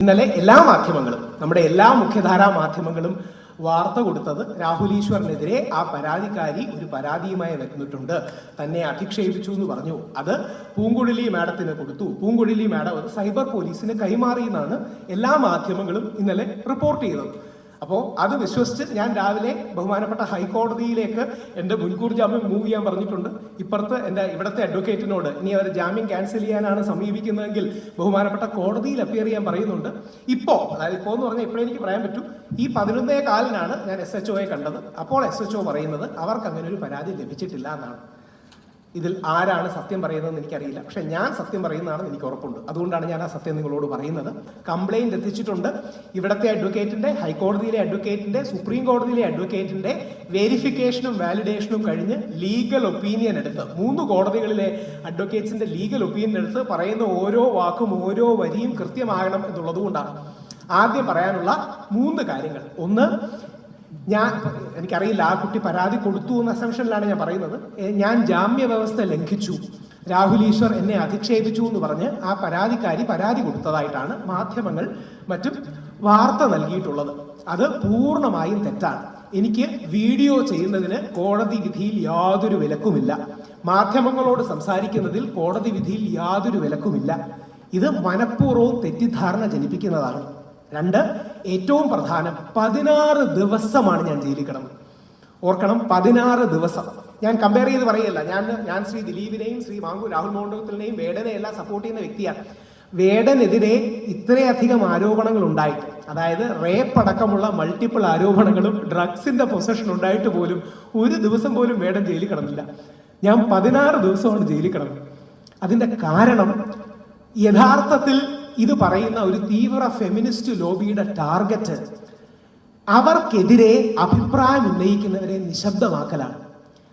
ഇന്നലെ എല്ലാ മാധ്യമങ്ങളും, നമ്മുടെ എല്ലാ മുഖ്യധാരാ മാധ്യമങ്ങളും വാർത്ത കൊടുത്തത് രാഹുൽ ഈശ്വറിനെതിരെ ആ പരാതിക്കാരി ഒരു പരാതിയുമായി വരുന്നിട്ടുണ്ട്, തന്നെ അധിക്ഷേപിച്ചു എന്ന് പറഞ്ഞു. അത് പൂങ്കുഴലി മാഡത്തിന് കൊടുത്തു. പൂങ്കുഴലി മാഡം അത് സൈബർ പോലീസിന് കൈമാറി എന്നാണ് എല്ലാ മാധ്യമങ്ങളും ഇന്നലെ റിപ്പോർട്ട് ചെയ്തത്. അപ്പോൾ അത് വിശ്വസിച്ച് ഞാൻ രാവിലെ ബഹുമാനപ്പെട്ട ഹൈക്കോടതിയിലേക്ക് എൻ്റെ മുൻകൂർ ജാമ്യം മൂവ് ചെയ്യാൻ പറഞ്ഞിട്ടുണ്ട്. ഇപ്പുറത്ത് എൻ്റെ ഇവിടുത്തെ അഡ്വക്കേറ്റിനോട് ഇനി അവർ ജാമ്യം ക്യാൻസൽ ചെയ്യാനാണ് സമീപിക്കുന്നതെങ്കിൽ ബഹുമാനപ്പെട്ട കോടതിയിൽ അപ്പിയർ ചെയ്യാൻ പറയുന്നുണ്ട്. ഇപ്പോൾ, അതായത് ഇപ്പോൾ എന്ന് പറഞ്ഞാൽ ഇപ്പോഴേ എനിക്ക് പറയാൻ പറ്റൂ, ഈ 11:15 ഞാൻ SHOയെ കണ്ടത്. അപ്പോൾ SHO പറയുന്നത് അവർക്ക് അങ്ങനെ ഒരു പരാതി ലഭിച്ചിട്ടില്ല എന്നാണ്. ഇതിൽ ആരാണ് സത്യം പറയുന്നതെന്ന് എനിക്കറിയില്ല, പക്ഷെ ഞാൻ സത്യം പറയുന്നതാണെന്ന് എനിക്ക് ഉറപ്പുണ്ട്. അതുകൊണ്ടാണ് ഞാൻ ആ സത്യം നിങ്ങളോട് പറയുന്നത്. കംപ്ലൈന്റ് എത്തിച്ചിട്ടുണ്ട്. ഇവിടുത്തെ അഡ്വക്കേറ്റിന്റെ, ഹൈക്കോടതിയിലെ അഡ്വക്കേറ്റിന്റെ, സുപ്രീം കോടതിയിലെ അഡ്വക്കേറ്റിന്റെ വെരിഫിക്കേഷനും വാലിഡേഷനും കഴിഞ്ഞ് ലീഗൽ ഒപ്പീനിയൻ എടുത്ത് 3 കോടതികളിലെ അഡ്വക്കേറ്റ്സിന്റെ ലീഗൽ ഒപ്പീനിയൻ എടുത്ത് പറയുന്ന ഓരോ വാക്കും ഓരോ വരിയും കൃത്യമാകണം എന്നുള്ളത് കൊണ്ടാണ്. ആദ്യം പറയാനുള്ള 3 കാര്യങ്ങൾ. ഒന്ന്, എനിക്കറിയില്ല ആ കുട്ടി പരാതി കൊടുത്തു എന്ന അസംഷനിലാണ് ഞാൻ പറയുന്നത്. ഞാൻ ജാമ്യ വ്യവസ്ഥ ലംഘിച്ചു, രാഹുൽ ഈശ്വർ എന്നെ അധിക്ഷേപിച്ചു എന്ന് പറഞ്ഞ് ആ പരാതിക്കാരി പരാതി കൊടുത്തതായിട്ടാണ് മാധ്യമങ്ങൾ മറ്റും വാർത്ത നൽകിയിട്ടുള്ളത്. അത് പൂർണ്ണമായും തെറ്റാണ്. എനിക്ക് വീഡിയോ ചെയ്യുന്നതിന് കോടതി വിധിയിൽ യാതൊരു വിലക്കുമില്ല. മാധ്യമങ്ങളോട് സംസാരിക്കുന്നതിൽ കോടതി വിധിയിൽ യാതൊരു വിലക്കുമില്ല. ഇത് മനഃപൂർവ്വം തെറ്റിദ്ധാരണ ജനിപ്പിക്കുന്നതാണ്. 2, ഏറ്റവും പ്രധാനം, 16 ദിവസമാണ് ഞാൻ ജയിലിൽ കിടന്നത്. ഓർക്കണം, 16 ദിവസം. ഞാൻ കമ്പയർ ചെയ്ത് പറയല്ല. ഞാൻ ശ്രീ ദിലീപിനെയും ശ്രീ രാഹുൽ മാങ്കൂട്ടത്തിലിനെയും വേടനെയെല്ലാം സപ്പോർട്ട് ചെയ്യുന്ന വ്യക്തിയാണ്. വേടനെതിരെ ഇത്രയധികം ആരോപണങ്ങൾ ഉണ്ടായിട്ട്, അതായത് റേപ്പ് അടക്കമുള്ള മൾട്ടിപ്പിൾ ആരോപണങ്ങളും ഡ്രഗ്സിന്റെ പൊസഷൻ ഉണ്ടായിട്ട് പോലും ഒരു ദിവസം പോലും വേടൻ ജയിലിൽ കിടന്നില്ല. ഞാൻ 16 ദിവസമാണ് ജയിലിൽ കിടന്നത്. അതിന്റെ കാരണം, യഥാർത്ഥത്തിൽ ഇത് പറയുന്ന ഒരു തീവ്ര ഫെമിനിസ്റ്റ് ലോബിയുടെ ടാർഗറ്റ് അവർക്കെതിരെ അഭിപ്രായം ഉന്നയിക്കുന്നവരെ നിശബ്ദമാക്കലാണ്.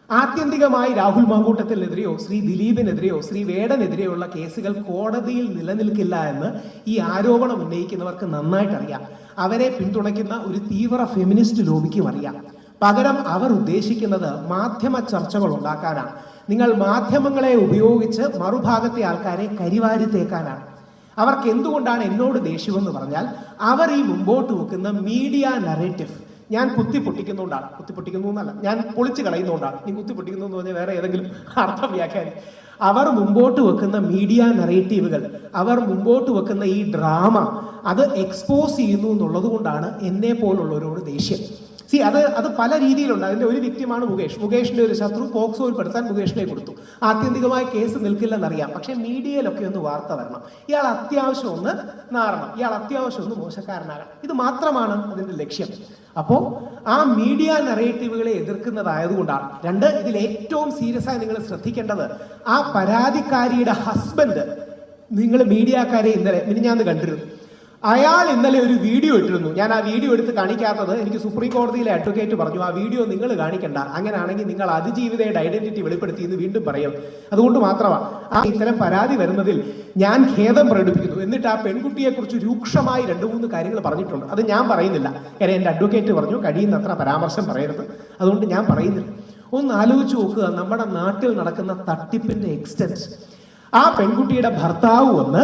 ആത്യന്തികമായി രാഹുൽ മാങ്കൂട്ടത്തിനെതിരെയോ ശ്രീ ദിലീപിനെതിരെയോ ശ്രീ വേടനെതിരെയുള്ള കേസുകൾ കോടതിയിൽ നിലനിൽക്കില്ല എന്ന് ഈ ആരോപണം ഉന്നയിക്കുന്നവർക്ക് നന്നായിട്ടറിയാം. അവരെ പിന്തുണയ്ക്കുന്ന ഒരു തീവ്ര ഫെമിനിസ്റ്റ് ലോബിക്കും അറിയാം. പകരം അവർ ഉദ്ദേശിക്കുന്നത് മാധ്യമ ചർച്ചകൾ ഉണ്ടാക്കാനാണ്. നിങ്ങൾ മാധ്യമങ്ങളെ ഉപയോഗിച്ച് മറുഭാഗത്തെ ആൾക്കാരെ കരിവാരിത്തേക്കാനാണ്. അവർക്ക് എന്തുകൊണ്ടാണ് എന്നോട് ദേഷ്യമെന്ന് പറഞ്ഞാൽ, അവർ ഈ മുമ്പോട്ട് വെക്കുന്ന മീഡിയ നറേറ്റീവ് ഞാൻ കുത്തിപ്പൊട്ടിക്കുന്നതുകൊണ്ടാണ്. കുത്തിപ്പൊട്ടിക്കുന്നു എന്നല്ല, ഞാൻ പൊളിച്ചു കളയുന്നതുകൊണ്ടാണ്. നീ കുത്തിപ്പൊട്ടിക്കുന്നു എന്ന് പറഞ്ഞാൽ വേറെ ഏതെങ്കിലും അർത്ഥം വ്യാഖ്യാനം. അവർ മുമ്പോട്ട് വെക്കുന്ന മീഡിയ നറേറ്റീവുകൾ, അവർ മുമ്പോട്ട് വെക്കുന്ന ഈ ഡ്രാമ, അത് എക്സ്പോസ് ചെയ്യുന്നു എന്നുള്ളത് കൊണ്ടാണ് എന്നെ പോലുള്ളവരോട് ദേഷ്യം. അത് പല രീതിയിലുണ്ട്. അതിന്റെ ഒരു വ്യക്തിയാണ് മുകേഷിന്റെ ഒരു ശത്രു പോക്സോയിൽ പെടുത്താൻ മുകേഷിനെ കൊടുത്തു. ആത്യന്തികമായി കേസ് നിൽക്കില്ലെന്നറിയാം, പക്ഷെ മീഡിയയിലൊക്കെ ഒന്ന് വാർത്ത വരണം, ഇയാൾ അത്യാവശ്യം ഒന്ന് നാറണം, ഇയാൾ അത്യാവശ്യം ഒന്ന് മോശക്കാരനാകണം. ഇത് മാത്രമാണ് അതിന്റെ ലക്ഷ്യം. അപ്പോൾ ആ മീഡിയ നറേറ്റീവുകളെ എതിർക്കുന്നതായതുകൊണ്ടാണ്. 2, ഇതിൽ ഏറ്റവും സീരിയസ് ആയി നിങ്ങൾ ശ്രദ്ധിക്കേണ്ടത്, ആ പരാതിക്കാരിയുടെ ഹസ്ബൻഡ്, നിങ്ങൾ മീഡിയക്കാരെ ഇന്നലെ മിനിഞ്ഞാന്ന് കണ്ടിരുന്നു, അയാൾ ഇന്നലെ ഒരു വീഡിയോ ഇട്ടിരുന്നു. ഞാൻ ആ വീഡിയോ എടുത്ത് കാണിക്കാത്തത് എനിക്ക് സുപ്രീം കോടതിയിലെ അഡ്വക്കേറ്റ് പറഞ്ഞു, ആ വീഡിയോ നിങ്ങൾ കാണിക്കണ്ട, അങ്ങനെയാണെങ്കിൽ നിങ്ങൾ അതിജീവിതയുടെ ഐഡന്റിറ്റി വെളിപ്പെടുത്തി എന്ന് വീണ്ടും പറയും. അതുകൊണ്ട് മാത്രമാണ് ആ ഇത്തരം പരാതി വരുന്നതിൽ ഞാൻ ഖേദം പ്രകടിപ്പിക്കുന്നു. എന്നിട്ട് ആ പെൺകുട്ടിയെ കുറിച്ച് രൂക്ഷമായി 2-3 കാര്യങ്ങൾ പറഞ്ഞിട്ടുണ്ട്. അത് ഞാൻ പറയുന്നില്ല, കാരണം എൻ്റെ അഡ്വക്കേറ്റ് പറഞ്ഞു കഴിയുന്നത്ര പരാമർശം പറയരുത്, അതുകൊണ്ട് ഞാൻ പറയുന്നില്ല. ഒന്ന് ആലോചിച്ച് നോക്കുക, നമ്മുടെ നാട്ടിൽ നടക്കുന്ന തട്ടിപ്പിന്റെ എക്സ്റ്റെന്റ്. ആ പെൺകുട്ടിയുടെ ഭർത്താവ് വന്ന്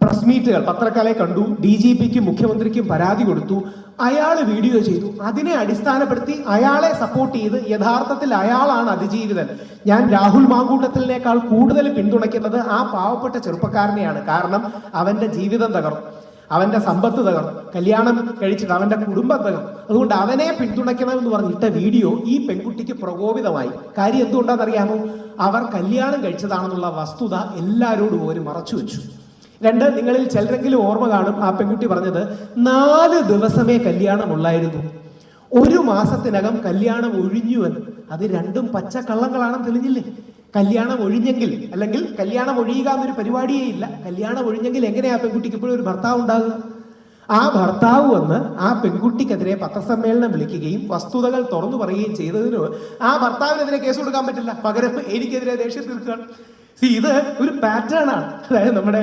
പ്രസ് മീറ്റുകൾ, പത്രക്കാരെ കണ്ടു, DGPക്കും മുഖ്യമന്ത്രിക്കും പരാതി കൊടുത്തു, അയാൾ വീഡിയോ ചെയ്തു. അതിനെ അടിസ്ഥാനപ്പെടുത്തി അയാളെ സപ്പോർട്ട് ചെയ്ത് യഥാർത്ഥത്തിൽ അയാളാണ് അതിജീവിതൻ. ഞാൻ രാഹുൽ മാങ്കൂട്ടത്തിനേക്കാൾ കൂടുതൽ പിന്തുണയ്ക്കുന്നത് ആ പാവപ്പെട്ട ചെറുപ്പക്കാരനെയാണ്. കാരണം അവന്റെ ജീവിതം തകർന്നു, അവന്റെ സമ്പത്ത് തകർന്നു, കല്യാണം കഴിച്ചിട്ട് അവന്റെ കുടുംബം തകർന്നു. അതുകൊണ്ട് അവനെ പിന്തുണയ്ക്കണമെന്ന് പറഞ്ഞിട്ട വീഡിയോ ഈ പെൺകുട്ടിക്ക് പ്രകോപിതമായി. കാര്യം എന്തുകൊണ്ടാണെന്നറിയാമോ? അവർ കല്യാണം കഴിച്ചതാണെന്നുള്ള വസ്തുത എല്ലാവരോടും ഒരു മറച്ചു വെച്ചു. 2, നിങ്ങളിൽ ചിലരെങ്കിലും ഓർമ്മ കാണും, ആ പെൺകുട്ടി പറഞ്ഞത് 4 ദിവസമേ കല്യാണമുള്ളായിരുന്നു, 1 മാസത്തിനകം കല്യാണം ഒഴിഞ്ഞുവെന്ന്. അത് 2ഉം പച്ചക്കള്ളങ്ങളാണെന്ന് തെളിഞ്ഞില്ലേ? കല്യാണം ഒഴിഞ്ഞെങ്കിൽ, അല്ലെങ്കിൽ കല്യാണം ഒഴിയുക എന്നൊരു പരിപാടിയേ ഇല്ല, കല്യാണം ഒഴിഞ്ഞെങ്കിൽ എങ്ങനെയാ ആ പെൺകുട്ടിക്ക് ഇപ്പോഴും ഒരു ഭർത്താവ് ഉണ്ടാകുക? ആ ഭർത്താവ് വന്ന് ആ പെൺകുട്ടിക്കെതിരെ പത്രസമ്മേളനം വിളിക്കുകയും വസ്തുതകൾ തുറന്നു പറയുകയും ചെയ്തതിന് ആ ഭർത്താവിനെതിരെ കേസ് കൊടുക്കാൻ പറ്റില്ല, പകരം എനിക്കെതിരെ ദേഷ്യം തീർക്കുകയാണ്. ഇത് ഒരു പാറ്റേൺ ആണ്. അതായത് നമ്മുടെ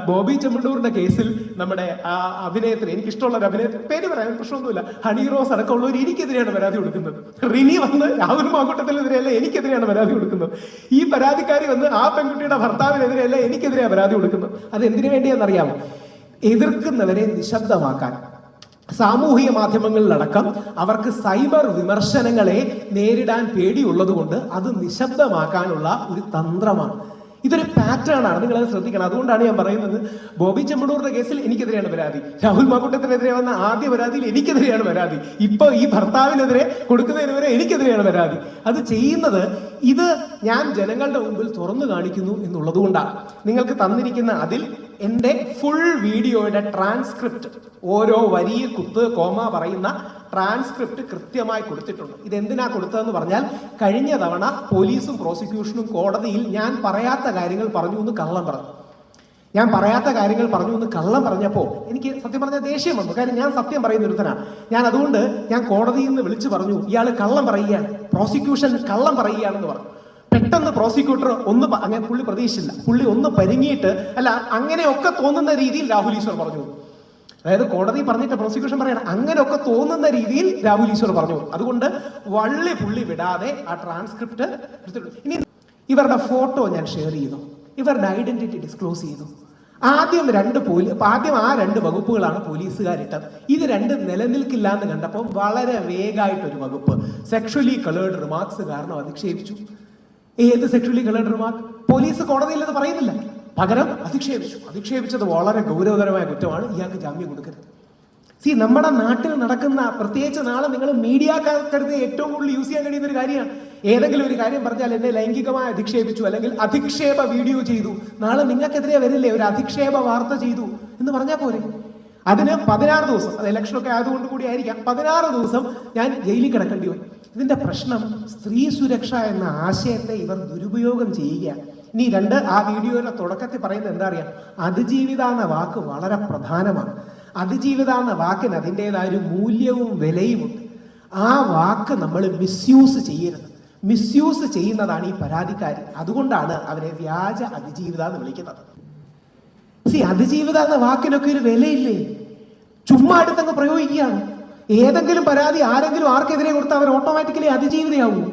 ബോബി ചെമ്മണ്ണൂരിന്റെ കേസിൽ നമ്മുടെ അഭിനയത്തിന്, എനിക്കിഷ്ടമുള്ള ഒരു അഭിനയത്തിന് പേര് പറയാൻ പ്രശ്നമൊന്നുമില്ല, ഹണി റോസ് അടക്കമുള്ളവർ എനിക്കെതിരെയാണ് പരാതി കൊടുക്കുന്നത്. റിനി വന്ന് രാഹുൽ മാങ്കൂട്ടത്തിനെതിരെയല്ല എനിക്കെതിരെയാണ് പരാതി കൊടുക്കുന്നത്. ഈ പരാതിക്കാരി വന്ന് ആ പെൺകുട്ടിയുടെ ഭർത്താവിനെതിരെയല്ല എനിക്കെതിരെയാണ് പരാതി കൊടുക്കുന്നത്. അത് എന്തിനു വേണ്ടിയാണെന്നറിയാമോ? എതിർക്കുന്നവരെ നിശബ്ദമാക്കാൻ. സാമൂഹിക മാധ്യമങ്ങളിലടക്കം അവർക്ക് സൈബർ വിമർശനങ്ങളെ നേരിടാൻ പേടിയുള്ളത് കൊണ്ട് അത് നിശബ്ദമാക്കാനുള്ള ഒരു തന്ത്രമാണ്. ഇതൊരു പാറ്റേൺ ആണ്, നിങ്ങളത് ശ്രദ്ധിക്കണം. അതുകൊണ്ടാണ് ഞാൻ പറയുന്നത്, ബോബി ചെമ്മണ്ണൂറിന്റെ കേസിൽ എനിക്കെതിരെയാണ് പരാതി, രാഹുൽ മാങ്കൂട്ടത്തിനെതിരെ വന്ന ആദ്യ പരാതിയിൽ എനിക്കെതിരെയാണ് പരാതി, ഇപ്പൊ ഈ ഭർത്താവിനെതിരെ കൊടുക്കുന്നതിന് വരെ എനിക്കെതിരെയാണ് പരാതി. അത് ചെയ്യുന്നത് ഇത് ഞാൻ ജനങ്ങളുടെ മുമ്പിൽ തുറന്നു കാണിക്കുന്നു എന്നുള്ളത് കൊണ്ടാണ്. നിങ്ങൾക്ക് തന്നിരിക്കുന്ന അതിൽ എൻ്റെ ഫുൾ വീഡിയോയുടെ ട്രാൻസ്ക്രിപ്റ്റ്, ഓരോ വരിയിൽ കുത്ത് കോമ പറയുന്ന ട്രാൻസ്ക്രിപ്റ്റ് കൃത്യമായി കൊടുത്തിട്ടുണ്ട്. ഇതെന്തിനാ കൊടുത്തതെന്ന് പറഞ്ഞാൽ, കഴിഞ്ഞ തവണ പോലീസും പ്രോസിക്യൂഷനും കോടതിയിൽ ഞാൻ പറയാത്ത കാര്യങ്ങൾ പറഞ്ഞു എന്ന് കള്ളം പറഞ്ഞു. ഞാൻ പറയാത്ത കാര്യങ്ങൾ പറഞ്ഞു എന്ന് കള്ളം പറഞ്ഞപ്പോൾ എനിക്ക് സത്യം പറഞ്ഞാൽ ദേഷ്യം വന്നു. കാര്യം ഞാൻ സത്യം പറയുന്ന ഒരുത്തനാണ്. അതുകൊണ്ട് ഞാൻ കോടതിയിൽ നിന്ന് വിളിച്ചു പറഞ്ഞു, ഇയാൾ കള്ളം പറയുകയാണ്, പ്രോസിക്യൂഷൻ കള്ളം പറയുകയാണെന്ന് പറഞ്ഞു. പെട്ടെന്ന് പ്രോസിക്യൂട്ടർ അങ്ങനെ പുള്ളി പ്രതീക്ഷിച്ചില്ല, പുള്ളി ഒന്ന് പരിങ്ങിയിട്ട്, അല്ല അങ്ങനെയൊക്കെ തോന്നുന്ന രീതിയിൽ രാഹുൽ ഈശ്വർ പറഞ്ഞു. അതായത് കോടതി പറഞ്ഞിട്ട് പ്രോസിക്യൂഷൻ പറയണം, അങ്ങനെയൊക്കെ തോന്നുന്ന രീതിയിൽ രാഹുൽ ഈശ്വർ പറഞ്ഞു. അതുകൊണ്ട് വള്ളി പുള്ളി വിടാതെ ആ ട്രാൻസ്ക്രിപ്റ്റ് എടുത്തിട്ടുണ്ട്. ഇനി ഇവരുടെ ഫോട്ടോ ഞാൻ ഷെയർ ചെയ്തു, ഇവരുടെ ഐഡന്റിറ്റി ഡിസ്ക്ലോസ് ചെയ്തു. ആദ്യം ആ രണ്ട് വകുപ്പുകളാണ് പോലീസുകാരിട്ടത്. ഇത് രണ്ടും നിലനിൽക്കില്ല എന്ന് കണ്ടപ്പോൾ വളരെ വേഗമായിട്ടൊരു വകുപ്പ്, സെക്ഷലി കളേർഡ് റിമാർക്സ് കാരണം അധിക്ഷേപിച്ചു. ഏത് സെക്ഷലി കളേർഡ് റിമാർക്ക്? പോലീസ് കോടതിയിൽ അത് പറയുന്നില്ല, പകരം അധിക്ഷേപിച്ചത് വളരെ ഗൗരവതരമായ കുറ്റമാണ്, ഇയാൾക്ക് ജാമ്യം കൊടുക്കരുത്. നമ്മുടെ നാട്ടിൽ നടക്കുന്ന, പ്രത്യേകിച്ച് നാളെ നിങ്ങൾ മീഡിയക്കാർക്ക് ഏറ്റവും കൂടുതൽ യൂസ് ചെയ്യാൻ കഴിയുന്ന ഒരു കാര്യമാണ്. ഏതെങ്കിലും ഒരു കാര്യം പറഞ്ഞാൽ എന്നെ ലൈംഗികമായി അധിക്ഷേപിച്ചു, അല്ലെങ്കിൽ അധിക്ഷേപ വീഡിയോ ചെയ്തു, നാളെ നിങ്ങൾക്കെതിരെ വരില്ലേ ഒരു അധിക്ഷേപ വാർത്ത ചെയ്തു എന്ന് പറഞ്ഞാൽ പോരെ? അതിന് 16 ദിവസം, അത് ഇലക്ഷനൊക്കെ ആയതുകൊണ്ട് കൂടി ആയിരിക്കാം, 16 ദിവസം ഞാൻ ജയിലിൽ കിടക്കേണ്ടി വരും. ഇതിന്റെ പ്രശ്നം സ്ത്രീ സുരക്ഷ എന്ന ആശയത്തെ ഇവർ ദുരുപയോഗം ചെയ്യുകയാണ്. ഇനി ആ വീഡിയോയുടെ തുടക്കത്തിൽ പറയുന്നത് എന്താ അറിയാം? അതിജീവിത എന്ന വാക്ക് വളരെ പ്രധാനമാണ്. അതിജീവിത എന്ന വാക്കിന് അതിൻ്റെതായ ഒരു മൂല്യവും വിലയുമുണ്ട്. ആ വാക്ക് നമ്മൾ മിസ്യൂസ് ചെയ്യരുത്. മിസ്യൂസ് ചെയ്യുന്നതാണ് ഈ പരാതിക്കാരി. അതുകൊണ്ടാണ് അവരെ വ്യാജ അതിജീവിത എന്ന് വിളിക്കുന്നത്. അതിജീവിത എന്ന വാക്കിനൊക്കെ ഒരു വിലയില്ലേ? ചുമ്മാ അടുത്തങ്ങ് പ്രയോഗിക്കുകയാണ്. ഏതെങ്കിലും പരാതി ആരെങ്കിലും ആർക്കെതിരെ കൊടുത്താൽ അവർ ഓട്ടോമാറ്റിക്കലി അതിജീവിതയാവൂ?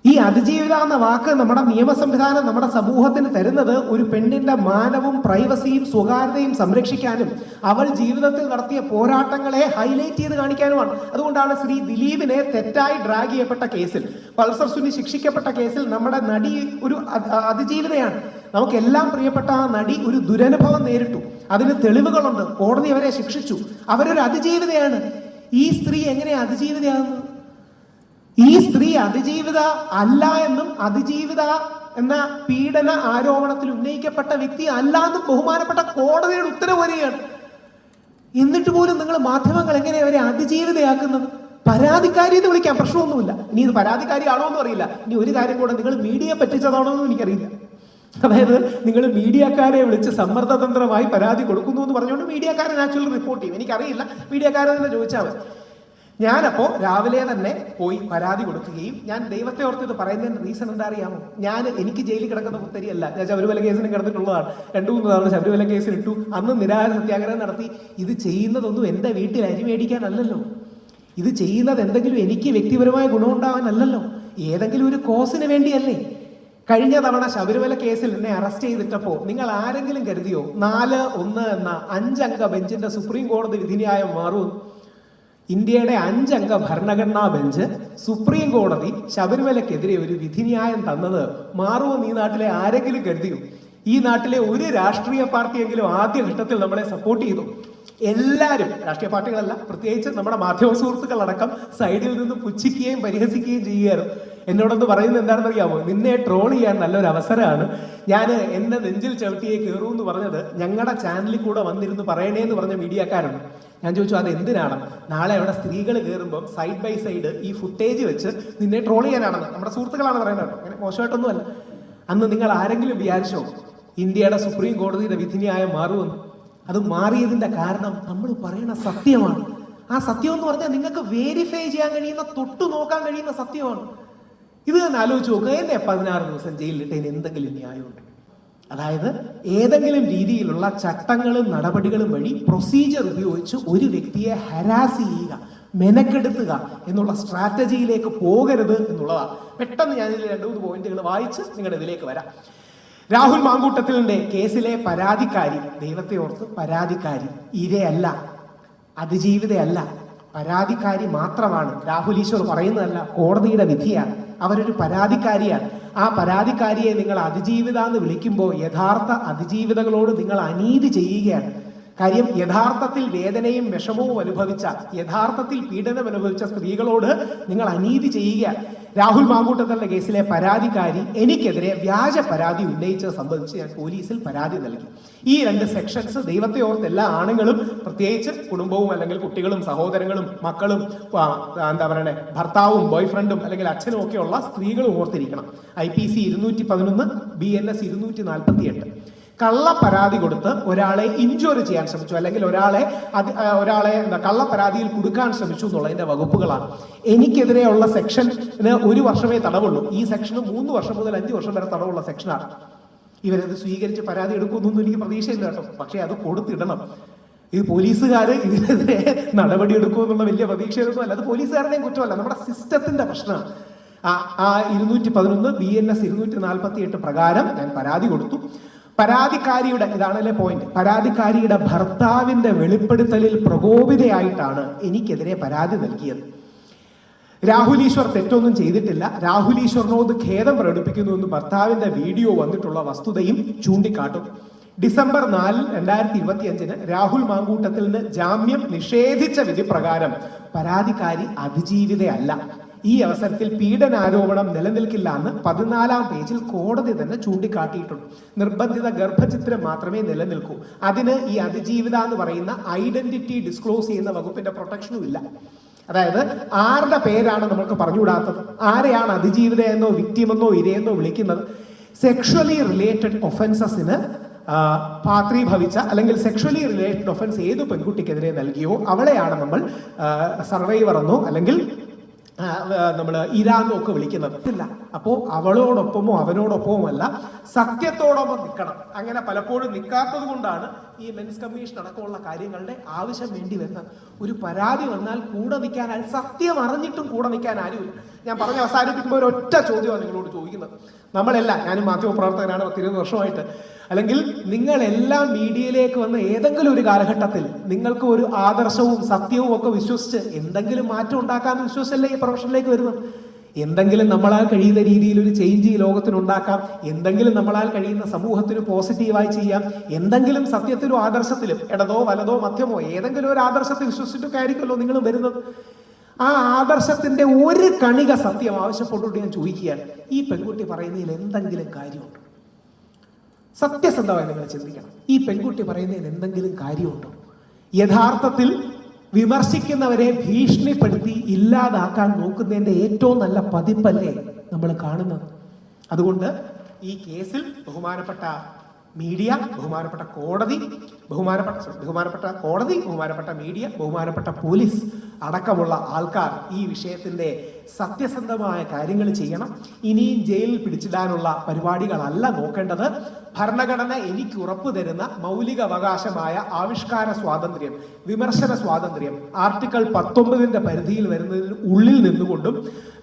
ഈ അതിജീവിത എന്ന വാക്ക് നമ്മുടെ നിയമ സംവിധാനം നമ്മുടെ സമൂഹത്തിന് തരുന്നത് ഒരു പെണ്ണിന്റെ മാനവും പ്രൈവസിയും സ്വകാര്യതയും സംരക്ഷിക്കാനും അവൾ ജീവിതത്തിൽ നടത്തിയ പോരാട്ടങ്ങളെ ഹൈലൈറ്റ് ചെയ്ത് കാണിക്കാനുമാണ്. അതുകൊണ്ടാണ് ശ്രീ ദിലീപിനെ തെറ്റായി ഡ്രാഗ് ചെയ്യപ്പെട്ട കേസിൽ, പൾസർ സുനി ശിക്ഷിക്കപ്പെട്ട കേസിൽ നമ്മുടെ നടി ഒരു അതിജീവിതയാണ്. നമുക്കെല്ലാം പ്രിയപ്പെട്ട ആ നടി ഒരു ദുരനുഭവം നേരിട്ടു, അതിന് തെളിവുകളുണ്ട്, കോടതി അവരെ ശിക്ഷിച്ചു, അവരൊരു അതിജീവിതയാണ്. ഈ സ്ത്രീ എങ്ങനെ അതിജീവിതയാകുന്നു? ഈ സ്ത്രീ അതിജീവിത അല്ല എന്നും അതിജീവിത എന്ന പീഡന ആരോപണത്തിൽ ഉന്നയിക്കപ്പെട്ട വ്യക്തി അല്ല എന്നും ബഹുമാനപ്പെട്ട കോടതിയുടെ ഉത്തരവ് വരികയാണ്. എന്നിട്ട് പോലും നിങ്ങൾ മാധ്യമങ്ങൾ എങ്ങനെ അവരെ അതിജീവിതയാക്കുന്നത്? പരാതിക്കാരി എന്ന് വിളിക്കാം, പ്രശ്നമൊന്നുമില്ല. ഇനി ഇത് പരാതിക്കാരി ആണോ എന്നും അറിയില്ല. ഇനി ഒരു കാര്യം കൂടെ, നിങ്ങൾ മീഡിയ പറ്റിച്ചതാണോ എന്നും എനിക്കറിയില്ല. അതായത് നിങ്ങൾ മീഡിയക്കാരെ വിളിച്ച് സമ്മർദ്ദതന്ത്രമായി പരാതി കൊടുക്കുന്നു എന്ന് പറഞ്ഞുകൊണ്ട് മീഡിയക്കാരെ നാച്ചുറൽ റിപ്പോർട്ട് ചെയ്യും. എനിക്കറിയില്ല, മീഡിയക്കാരെ തന്നെ ചോദിച്ചാൽ മതി. ഞാനപ്പോൾ രാവിലെ തന്നെ പോയി പരാതി കൊടുക്കുകയും, ഞാൻ ദൈവത്തെ ഓർത്തിട്ട് പറയുന്നതിന്റെ റീസൺ എന്താ അറിയാമോ? എനിക്ക് ജയിലിൽ കിടക്കുന്ന പുത്തരിയല്ല, ഞാൻ ശബരിമല കേസിന് കിടന്നിട്ടുള്ളതാണ്. 2-3 തവണ ശബരിമല കേസിലിട്ടു, അന്ന് നിരാഹാര സത്യാഗ്രഹം നടത്തി. ഇത് ചെയ്യുന്നതൊന്നും എൻ്റെ വീട്ടിൽ അരി മേടിക്കാനല്ലല്ലോ, ഇത് ചെയ്യുന്നത് എന്തെങ്കിലും എനിക്ക് വ്യക്തിപരമായ ഗുണമുണ്ടാവാനല്ലല്ലോ, ഏതെങ്കിലും ഒരു കോസിന് വേണ്ടിയല്ലേ. കഴിഞ്ഞ തവണ ശബരിമല കേസിൽ എന്നെ അറസ്റ്റ് ചെയ്തിട്ടപ്പോൾ നിങ്ങൾ ആരെങ്കിലും കരുതിയോ 4-1 എന്ന 5 അംഗ ബെഞ്ചിന്റെ സുപ്രീം കോടതി വിധിന്യായം മാറും? ഇന്ത്യയുടെ 5 അംഗ ഭരണഘടനാ ബെഞ്ച് സുപ്രീം കോടതി ശബരിമലക്കെതിരെ ഒരു വിധിന്യായം തന്നത് മാറുമെന്ന് ഈ നാട്ടിലെ ആരെങ്കിലും കരുതിയോ? ഈ നാട്ടിലെ ഒരു രാഷ്ട്രീയ പാർട്ടിയെങ്കിലും ആദ്യഘട്ടത്തിൽ നമ്മളെ സപ്പോർട്ട് ചെയ്തു? എല്ലാവരും, രാഷ്ട്രീയ പാർട്ടികളല്ല, പ്രത്യേകിച്ച് നമ്മുടെ മാധ്യമ സുഹൃത്തുക്കളടക്കം സൈഡിൽ നിന്ന് പുച്ഛിക്കുകയും പരിഹസിക്കുകയും ചെയ്യുകയായിരുന്നു. എന്നോടൊന്ന് പറയുന്നത് എന്താണെന്ന് അറിയാമോ? നിന്നെ ട്രോൾ ചെയ്യാൻ നല്ലൊരു അവസരമാണ്, ഞാൻ എന്നെ നെഞ്ചിൽ ചവിട്ടിയെ കയറൂ എന്ന് പറഞ്ഞത് ഞങ്ങളുടെ ചാനലിൽ കൂടെ വന്നിരുന്ന് പറയണേന്ന് പറഞ്ഞ മീഡിയക്കാരുണ്ട്. ഞാൻ ചോദിച്ചു, അത് എന്തിനാണ്? നാളെ അവിടെ സ്ത്രീകൾ കയറുമ്പോൾ സൈഡ് ബൈ സൈഡ് ഈ ഫുട്ടേജ് വെച്ച് നിന്നെ ട്രോൾ ചെയ്യാനാണെന്ന് നമ്മുടെ സുഹൃത്തുക്കളാണ് പറയുന്നത്. അങ്ങനെ മോശമായിട്ടൊന്നുമല്ല. അന്ന് നിങ്ങൾ ആരെങ്കിലും വിചാരിച്ചോ ഇന്ത്യയുടെ സുപ്രീം കോടതിയുടെ വിധിന്യായം മാറുമെന്ന്? അത് മാറിയതിന്റെ കാരണം നമ്മൾ പറയുന്ന സത്യമാണ്. ആ സത്യം എന്ന് പറഞ്ഞാൽ നിങ്ങൾക്ക് വേരിഫൈ ചെയ്യാൻ കഴിയുന്ന, തൊട്ടു നോക്കാൻ കഴിയുന്ന സത്യമാണ്. ഇത് തന്നെ ആലോചിച്ച് നോക്കുക, എന്നെ 16 ദിവസം ജയിലിലിട്ടതിന് എന്തെങ്കിലും ന്യായമുണ്ട്? അതായത് ഏതെങ്കിലും രീതിയിലുള്ള ചട്ടങ്ങളും നടപടികളും വഴി പ്രൊസീജിയർ ഉപയോഗിച്ച് ഒരു വ്യക്തിയെ ഹരാസ് ചെയ്യുക, മെനക്കെടുത്തുക എന്നുള്ള സ്ട്രാറ്റജിയിലേക്ക് പോകരുത് എന്നുള്ളതാണ്. പെട്ടെന്ന് ഞാൻ ഇതിൽ 2-3 പോയിന്റുകൾ വായിച്ച് നിങ്ങളുടെ ഇതിലേക്ക് വരാം. രാഹുൽ മാങ്കൂട്ടത്തിലിന്റെ കേസിലെ പരാതിക്കാരി, ദൈവത്തെ ഓർത്ത് പരാതിക്കാരി, ഇരയല്ല, അതിജീവിതയല്ല, പരാതിക്കാരി മാത്രമാണ്. രാഹുൽ ഈശ്വർ പറയുന്നതല്ല, കോടതിയുടെ വിധിയാണ്. അവരൊരു പരാതിക്കാരിയാണ്. ആ പരാതിക്കാരിയെ നിങ്ങൾ അതിജീവിത എന്ന് വിളിക്കുമ്പോൾ യഥാർത്ഥ അതിജീവിതകളോട് നിങ്ങൾ അനീതി ചെയ്യുകയാണ്. കാര്യം യഥാർത്ഥത്തിൽ വേദനയും വിഷമവും അനുഭവിച്ച, യഥാർത്ഥത്തിൽ പീഡനം അനുഭവിച്ച സ്ത്രീകളോട് നിങ്ങൾ അനീതി ചെയ്യുക. രാഹുൽ മാങ്കൂട്ടത്തലിന്റെ കേസിലെ പരാതിക്കാരി എനിക്കെതിരെ വ്യാജ പരാതി ഉന്നയിച്ചത് സംബന്ധിച്ച് ഞാൻ പോലീസിൽ പരാതി നൽകി. ഈ 2 സെക്ഷൻസ് ദൈവത്തെ ഓർത്ത് എല്ലാ ആണുങ്ങളും, പ്രത്യേകിച്ച് കുടുംബവും അല്ലെങ്കിൽ കുട്ടികളും സഹോദരങ്ങളും മക്കളും എന്താ പറയണേ ഭർത്താവും ബോയ്ഫ്രണ്ടും അല്ലെങ്കിൽ അച്ഛനും ഒക്കെ ഉള്ള സ്ത്രീകളും ഓർത്തിരിക്കണം. IPC 211, BNS 248. കള്ള പരാതി കൊടുത്ത് ഒരാളെ ഇൻജുറി ചെയ്യാൻ ശ്രമിച്ചു അല്ലെങ്കിൽ ഒരാളെ കള്ള പരാതിയിൽ കൊടുക്കാൻ ശ്രമിച്ചു എന്നുള്ളതിന്റെ വകുപ്പുകളാണ്. എനിക്കെതിരെയുള്ള സെക്ഷന് 1 വർഷമേ തടവുള്ളൂ. ഈ സെക്ഷന് 3 വർഷം മുതൽ 5 വർഷം വരെ തടവുള്ള സെക്ഷനാണ്. ഇവരത് സ്വീകരിച്ച് പരാതി എടുക്കുമെന്നൊന്നും എനിക്ക് പ്രതീക്ഷയില്ല കേട്ടോ. പക്ഷെ അത് കൊടുത്തിടണം. ഇത് പോലീസുകാർ ഇതിനെതിരെ നടപടി എടുക്കുമെന്നുള്ള വലിയ പ്രതീക്ഷയൊന്നും അല്ല. അത് പോലീസുകാരുടെയും കുറ്റമല്ല, നമ്മുടെ സിസ്റ്റത്തിന്റെ പ്രശ്നമാണ്. ആ 211 BNS 248 പ്രകാരം ഞാൻ പരാതി കൊടുത്തു. പരാതിക്കാരിയുടെ, ഇതാണല്ലേ പോയിന്റ്, പരാതിക്കാരിയുടെ ഭർത്താവിന്റെ വെളിപ്പെടുത്തലിൽ പ്രകോപിതയായിട്ടാണ് എനിക്കെതിരെ പരാതി നൽകിയത്. രാഹുൽ ഈശ്വർ തെറ്റൊന്നും ചെയ്തിട്ടില്ല. രാഹുൽ ഈശ്വറിനോട് ഖേദം പ്രകടിപ്പിക്കുന്നുവെന്ന് ഭർത്താവിന്റെ വീഡിയോ വന്നിട്ടുള്ള വസ്തുതയും ചൂണ്ടിക്കാട്ടും. ഡിസംബർ 4, 2025 രാഹുൽ മാങ്കൂട്ടത്തിന് ജാമ്യം നിഷേധിച്ച വിധി പ്രകാരം പരാതിക്കാരി അതിജീവിതയല്ല. ഈ അവസരത്തിൽ പീഡനാരോപണം നിലനിൽക്കില്ല എന്ന് 14-ാം പേജിൽ കോടതി തന്നെ ചൂണ്ടിക്കാട്ടിയിട്ടുണ്ട്. നിർബന്ധിത ഗർഭചിത്രം മാത്രമേ നിലനിൽക്കൂ. അതിന് ഈ അതിജീവിത എന്ന് പറയുന്ന ഐഡന്റിറ്റി ഡിസ്ക്ലോസ് ചെയ്യുന്ന വകുപ്പിന്റെ പ്രൊട്ടക്ഷനും ഇല്ല. അതായത് ആരുടെ പേരാണ് നമുക്ക് പറഞ്ഞുകൂടാത്തത്, ആരെയാണ് അതിജീവിത എന്നോ വിക്ടിമെന്നോ ഇരയെന്നോ വിളിക്കുന്നത്. സെക്ഷലി റിലേറ്റഡ് ഒഫൻസസിന് പാത്രീഭവിച്ച അല്ലെങ്കിൽ സെക്ഷലി റിലേറ്റഡ് ഒഫൻസ് ഏത് പെൺകുട്ടിക്കെതിരെ നൽകിയോ അവളെയാണ് നമ്മൾ സർവൈവർ എന്നോ അല്ലെങ്കിൽ നമ്മൾ ഇരാന്നൊക്കെ വിളിക്കുന്നത്. ഇല്ല, അപ്പോ അവളോടൊപ്പമോ അവനോടൊപ്പമോ അല്ല, സത്യത്തോടൊപ്പം നിൽക്കണം. അങ്ങനെ പലപ്പോഴും നിൽക്കാത്തത് കൊണ്ടാണ് ഈ മെൻസ് കമ്മീഷൻ അടക്കമുള്ള കാര്യങ്ങളുടെ ആവശ്യം വേണ്ടി വരുന്നത്. ഒരു പരാതി വന്നാൽ കൂടെ നിൽക്കാൻ, സത്യം അറിഞ്ഞിട്ടും കൂടെ നിൽക്കാൻ ആരുമില്ല. ഞാൻ പറഞ്ഞ് അവസാനിപ്പിക്കുമ്പോൾ ഒരൊറ്റ ചോദ്യമാണ് നിങ്ങളോട് ചോദിക്കുന്നത്. നമ്മളെല്ലാം, ഞാനും മാധ്യമപ്രവർത്തകനാണ് 20 വർഷമായിട്ട്, അല്ലെങ്കിൽ നിങ്ങളെല്ലാം മീഡിയയിലേക്ക് വന്ന ഏതെങ്കിലും ഒരു കാലഘട്ടത്തിൽ നിങ്ങൾക്ക് ഒരു ആദർശവും സത്യവും ഒക്കെ വിശ്വസിച്ച് എന്തെങ്കിലും മാറ്റം ഉണ്ടാക്കാമെന്ന് വിശ്വസിച്ചല്ലേ ഈ പ്രൊഫഷനിലേക്ക് വരുന്നത്. എന്തെങ്കിലും നമ്മളാൽ കഴിയുന്ന രീതിയിൽ ഒരു ചേഞ്ച് ഈ ലോകത്തിനുണ്ടാക്കാം, എന്തെങ്കിലും നമ്മളാൽ കഴിയുന്ന സമൂഹത്തിന് പോസിറ്റീവായി ചെയ്യാം, എന്തെങ്കിലും സത്യത്തിലും ആദർശത്തിലും, ഇടതോ വലതോ മധ്യമോ ഏതെങ്കിലും ഒരു ആദർശത്തിൽ വിശ്വസിച്ചിട്ടൊക്കെ ആയിരിക്കുമല്ലോ നിങ്ങൾ വരുന്നത്. ആ ആദർശത്തിന്റെ ഒരു കണിക സത്യം ആവശ്യപ്പെട്ടുകൊണ്ട് ഞാൻ ചോദിക്കുകയാണ്, ഈ പെൺകുട്ടി പറയുന്നതിൽ എന്തെങ്കിലും കാര്യമുണ്ടോ? സത്യസന്ധമായി നിങ്ങൾ ചിന്തിക്കണം. ഈ പെൺകുട്ടി പറയുന്നതിൽ എന്തെങ്കിലും കാര്യമുണ്ടോ? യഥാർത്ഥത്തിൽ വിമർശിക്കുന്നവരെ ഭീഷണിപ്പെടുത്തി ഇല്ലാതാക്കാൻ നോക്കുന്നതിന്റെ ഏറ്റവും നല്ല പതിപ്പല്ലേ നമ്മൾ കാണുന്നത്. അതുകൊണ്ട് ഈ കേസിൽ ബഹുമാനപ്പെട്ട മീഡിയ, ബഹുമാനപ്പെട്ട കോടതി, ബഹുമാനപ്പെട്ട മീഡിയ, ബഹുമാനപ്പെട്ട പോലീസ് അടക്കമുള്ള ആൾക്കാർ ഈ വിഷയത്തിന്റെ സത്യസന്ധമായ കാര്യങ്ങൾ ചെയ്യണം. ഇനിയും ജയിലിൽ പിടിച്ചിടാനുള്ള പരിപാടികളല്ല നോക്കേണ്ടത്. ഭരണഘടന എനിക്ക് ഉറപ്പു തരുന്ന മൗലിക അവകാശമായ ആവിഷ്കാര സ്വാതന്ത്ര്യം, വിമർശന സ്വാതന്ത്ര്യം ആർട്ടിക്കിൾ 19 പരിധിയിൽ വരുന്നതിന് ഉള്ളിൽ നിന്നുകൊണ്ടും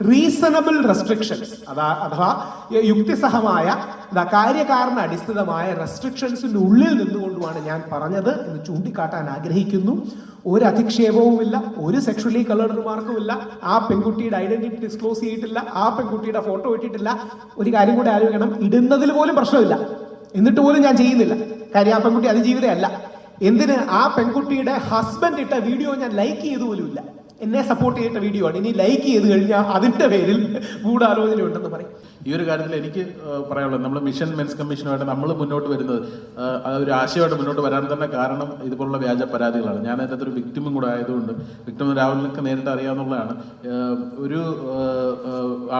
റീസണബിൾ റെസ്ട്രിക്ഷൻസ് അഥവാ യുക്തിസഹമായ കാര്യകാരണ അടിസ്ഥിതമായ റെസ്ട്രിക്ഷൻസിന് ഉള്ളിൽ നിന്നുകൊണ്ടുമാണ് ഞാൻ പറഞ്ഞത് എന്ന് ചൂണ്ടിക്കാട്ടാൻ ആഗ്രഹിക്കുന്നു. ഒരു അധിക്ഷേപവുമില്ല, ഒരു സെക്ഷലി കളർഡ് റിമാർക്കുമില്ല. ആ പെൺകുട്ടിയുടെ ഐഡന്റിറ്റി ഡിസ്ക്ലോസ് ചെയ്തിട്ടില്ല, ആ പെൺകുട്ടിയുടെ ഫോട്ടോ ഇട്ടിട്ടില്ല. ഒരു കാര്യം കൂടെ ആലോചിക്കണം, ഇടുന്നതിൽ പോലും പ്രശ്നമില്ല, എന്നിട്ട് പോലും ഞാൻ ചെയ്യുന്നില്ല. കാര്യം ആ പെൺകുട്ടി അതിജീവിതയല്ല. എന്തിന്? ആ പെൺകുട്ടിയുടെ ഹസ്ബൻഡ് ഇട്ട വീഡിയോ ഞാൻ ലൈക്ക് ചെയ്തു പോലുമില്ല. എന്നെ സപ്പോർട്ട് ചെയ്തിട്ട വീഡിയോ ആണ്. ഇനി ലൈക്ക് ചെയ്ത് കഴിഞ്ഞാൽ അതിന്റെ പേരിൽ ഗൂഢാലോചന ഉണ്ടെന്ന് പറയും. ഈ ഒരു കാര്യത്തിൽ എനിക്ക് പറയാനുള്ളത്, നമ്മൾ മിഷൻ മെൻസ് കമ്മീഷനുമായിട്ട് നമ്മൾ മുന്നോട്ട് വരുന്നത് ഒരു ആശയമായിട്ട് മുന്നോട്ട് വരാൻ തന്നെ കാരണം ഇതുപോലുള്ള വ്യാജ പരാതികളാണ്. ഞാൻ അതിനകത്ത് ഒരു വിക്ടിമും കൂടെ ആയതുകൊണ്ട്, വിക്ടിം രാഹുലിനൊക്കെ നേരിട്ട് അറിയാവുന്നതാണ്. ഒരു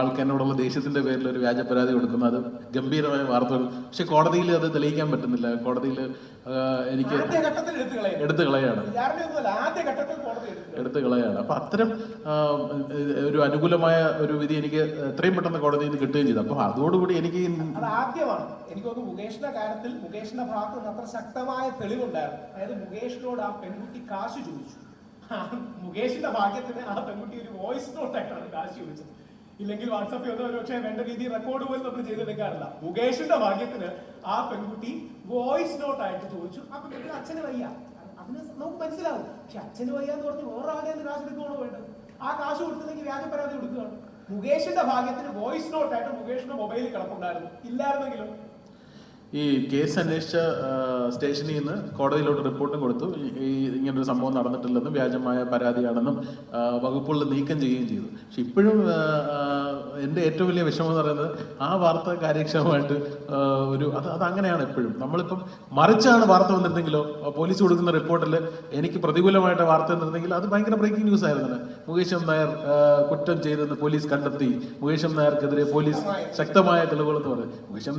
ആൾക്ക് എന്നോടുള്ള ദേഷ്യത്തിന്റെ പേരിൽ ഒരു വ്യാജ പരാതി കൊടുക്കുന്നു, അത് ഗംഭീരമായ വാർത്തകൾ. പക്ഷെ കോടതിയിൽ അത് തെളിയിക്കാൻ പറ്റുന്നില്ല. കോടതിയിൽ എനിക്ക് എടുത്തു കളയാണ്. അപ്പൊ അത്തരം ഒരു അനുകൂലമായ ഒരു വിധി എനിക്ക് എത്രയും പെട്ടെന്ന് കോടതിയിൽ നിന്ന് കിട്ടുകയും ചെയ്തു. അപ്പൊ അതോടുകൂടി എനിക്ക് ആദ്യമാണ് എനിക്കൊന്ന് മുകേഷിന്റെ കാര്യത്തിൽ മുകേഷിന്റെ ഭാഗത്ത് നിന്ന് അത്ര ശക്തമായ തെളിവുണ്ടായിരുന്നു. അതായത് മുകേഷിനോട് ആ പെൺകുട്ടി കാശ് ചോദിച്ചു. മുകേഷിന്റെ ഭാഗ്യത്തിന് ആ പെൺകുട്ടി ഒരു വോയിസ് നോട്ടായിട്ടാണ് കാശ് ചോദിച്ചത്. ഇല്ലെങ്കിൽ വാട്സാപ്പിൽ ഒന്നും പക്ഷേ വേണ്ട രീതിയിൽ റെക്കോർഡ് പോലും നമ്മൾ ചെയ്തെടുക്കാറില്ല. മുകേഷിന്റെ ഭാഗ്യത്തിന് ആ പെൺകുട്ടി വോയിസ് നോട്ട് ആയിട്ട് ചോദിച്ചു. ആ പെൺകുട്ടി അച്ഛന് വയ്യ, അതിന് നമുക്ക് മനസ്സിലാവും. പക്ഷെ അച്ഛന് വയ്യ എന്ന് പറഞ്ഞ് വേറെ ആരെയും കാശ് എടുക്കുകയാണോ വേണ്ടത്? ആ കാശ് കൊടുത്തില്ലെങ്കിൽ വ്യാജ പരാതി കൊടുക്കുകയാണ്. മുകേഷിന്റെ ഭാഗ്യത്തിന് വോയിസ് നോട്ട് ആയിട്ട് മുകേഷിന്റെ മൊബൈലിൽ കിടപ്പുണ്ടായിരുന്നു. ഇല്ലായിരുന്നെങ്കിലും ഈ കേസ് അന്വേഷിച്ച സ്റ്റേഷനിൽ നിന്ന് കോടതിയിലോട്ട് റിപ്പോർട്ടും കൊടുത്തു. ഇങ്ങനൊരു സംഭവം നടന്നിട്ടില്ലെന്നും വ്യാജമായ പരാതിയാണെന്നും വകുപ്പുകൾ നീക്കം ചെയ്യുകയും ചെയ്തു. പക്ഷെ ഇപ്പോഴും എൻ്റെ ഏറ്റവും വലിയ വിഷമം എന്ന് പറയുന്നത് ആ വാർത്ത കാര്യക്ഷമമായിട്ട് അത് അങ്ങനെയാണ് എപ്പോഴും. നമ്മളിപ്പം മറിച്ചാണ് വാർത്ത വന്നിരുന്നെങ്കിലോ, പോലീസ് കൊടുക്കുന്ന റിപ്പോർട്ടിൽ എനിക്ക് പ്രതികൂലമായിട്ട് വാർത്ത വന്നിരുന്നെങ്കിൽ അത് ഭയങ്കര ബ്രേക്കിംഗ് ന്യൂസ് ആയിരുന്നു. മുകേഷ് എം നായർ കുറ്റം ചെയ്തെന്ന് പോലീസ് കണ്ടെത്തി, മുകേഷ് എം നായർക്കെതിരെ പോലീസ് ശക്തമായ തെളിവുകളെന്ന് പറയും. മുകേഷ് എം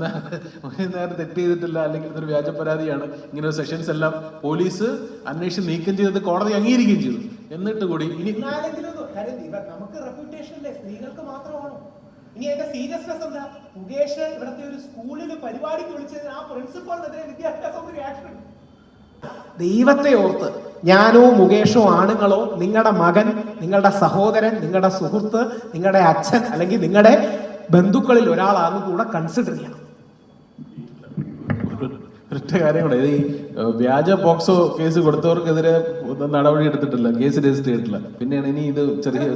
നായർ തെറ്റ് ചെയ്തിട്ടില്ല, അല്ലെങ്കിൽ ഇതൊരു വ്യാജ പരാതിയാണ്, ഇങ്ങനെ സെഷൻസ് എല്ലാം പോലീസ് അന്വേഷിച്ച് നീക്കം ചെയ്തത് കോടതി അംഗീകരിക്കുകയും ചെയ്തു. എന്നിട്ട് കൂടി ഇനി നമുക്ക് റെപ്യൂട്ടേഷനിലെ സ്ത്രീകൾക്ക് മാത്രമാണോ? ഇനി അതിന്റെ സീരിയസ്നെസ് എന്താ? മുകേഷ് ഇവിടുത്തെ ഒരു സ്കൂളിൽ പരിപാടിക്ക് വിളിച്ചതിന് ആ പ്രിൻസിപ്പളിനെതിരെ വിദ്യാഭ്യാസ മന്ത്രി ആക്ഷൻ. ദൈവത്തെ ഓർത്ത് ഞാനോ മുകേഷോ ആണുങ്ങളോ നിങ്ങളുടെ മകൻ, നിങ്ങളുടെ സഹോദരൻ, നിങ്ങളുടെ സുഹൃത്ത്, നിങ്ങളുടെ അച്ഛൻ അല്ലെങ്കിൽ നിങ്ങളുടെ ബന്ധുക്കളിൽ ഒരാളാണെന്ന് കൂടെ കൺസിഡർ ചെയ്യണം. ഒറ്റ കാര്യം കൂടെ, ഈ വ്യാജ പോക്സോ കേസ് കൊടുത്തവർക്കെതിരെ നടപടി എടുത്തിട്ടില്ല, കേസ് രജിസ്റ്റർ ചെയ്തിട്ടില്ല. പിന്നെയാണ് ഇനി ഇത് ചെറിയ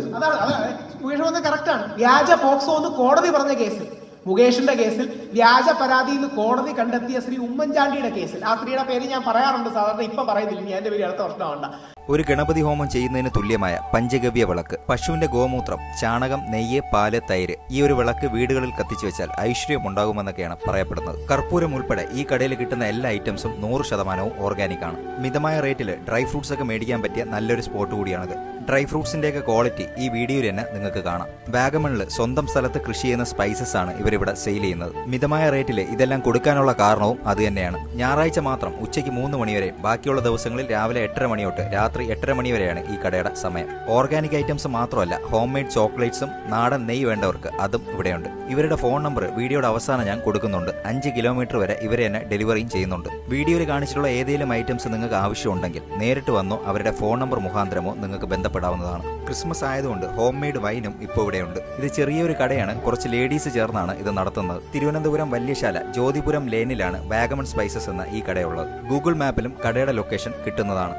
മുകേഷ് കറക്റ്റാണ്. വ്യാജ പോക്സോ എന്ന് കോടതി പറഞ്ഞ കേസിൽ, മുകേഷിന്റെ കേസിൽ വ്യാജ പരാതി എന്ന് കോടതി കണ്ടെത്തിയ ശ്രീ ഉമ്മൻചാണ്ടിയുടെ കേസിൽ, ആ സ്ത്രീയുടെ പേര് ഞാൻ പറയാറുണ്ട് സാധാരണ, ഇപ്പൊ പറയുന്നില്ല, ഇനി എന്റെ പേര് അടുത്ത വർഷമാവണ്ട. ഒരു ഗണപതി ഹോമം ചെയ്യുന്നതിന് തുല്യമായ പഞ്ചഗവ്യ വിളക്ക്, പശുവിന്റെ ഗോമൂത്രം, ചാണകം, നെയ്യ്, പാല്, തൈര്, ഈ ഒരു വിളക്ക് വീടുകളിൽ കത്തിച്ചു വെച്ചാൽ ഐശ്വര്യം ഉണ്ടാകുമെന്നൊക്കെയാണ് പറയപ്പെടുന്നത്. കർപ്പൂരം ഉൾപ്പെടെ ഈ കടയിൽ കിട്ടുന്ന എല്ലാ ഐറ്റംസും 100% ഓർഗാനിക് ആണ്. മിതമായ റേറ്റിൽ ഡ്രൈ ഫ്രൂട്ട്സ് ഒക്കെ മേടിക്കാൻ പറ്റിയ നല്ലൊരു സ്പോട്ട് കൂടിയാണിത്. ഡ്രൈ ഫ്രൂട്ട്സിന്റെയൊക്കെ ക്വാളിറ്റി ഈ വീഡിയോയിൽ തന്നെ നിങ്ങൾക്ക് കാണാം. വാഗമണിൽ സ്വന്തം സ്ഥലത്ത് കൃഷി ചെയ്യുന്ന സ്പൈസസ് ആണ് ഇവരിവിടെ സെയിൽ ചെയ്യുന്നത്. മിതമായ റേറ്റിൽ ഇതെല്ലാം കൊടുക്കാനുള്ള കാരണവും അത് തന്നെയാണ്. ഞായറാഴ്ച മാത്രം ഉച്ചയ്ക്ക് 3 മണി വരെ, ബാക്കിയുള്ള ദിവസങ്ങളിൽ രാവിലെ 8:30 മണി തൊട്ട് രാത്രി 8:30 മണി വരെയാണ് ഈ കടയുടെ സമയം. ഓർഗാനിക് ഐറ്റംസ് മാത്രമല്ല, ഹോം മെയ്ഡ് ചോക്ലേറ്റ്സും നാടൻ നെയ്യ് വേണ്ടവർക്ക് അതും ഇവിടെയുണ്ട്. ഇവരുടെ ഫോൺ നമ്പർ വീഡിയോയുടെ അവസാനം ഞാൻ കൊടുക്കുന്നുണ്ട്. 5 കിലോമീറ്റർ വരെ ഇവരെ തന്നെ ഡെലിവറിയും ചെയ്യുന്നുണ്ട്. വീഡിയോയിൽ കാണിച്ചിട്ടുള്ള ഏതെങ്കിലും ഐറ്റംസ് നിങ്ങൾക്ക് ആവശ്യമുണ്ടെങ്കിൽ നേരിട്ട് വന്നോ അവരുടെ ഫോൺ നമ്പർ മുഖാന്തരമോ നിങ്ങൾക്ക് ബന്ധപ്പെടാവുന്നതാണ്. ക്രിസ്മസ് ആയതുകൊണ്ട് ഹോം മെയ്ഡ് വൈനും ഇപ്പോൾ ഇവിടെയുണ്ട്. ഇത് ചെറിയൊരു കടയാണ്, കുറച്ച് ലേഡീസ് ചേർന്നാണ് ഇത് നടത്തുന്നത്. തിരുവനന്തപുരം വല്യശാല ജ്യോതിപുരം ലേനിലാണ് വാഗമൺ സ്പൈസസ് എന്ന ഈ കടയുള്ളത്. ഗൂഗിൾ മാപ്പിലും കടയുടെ ലൊക്കേഷൻ കിട്ടുന്നതാണ്.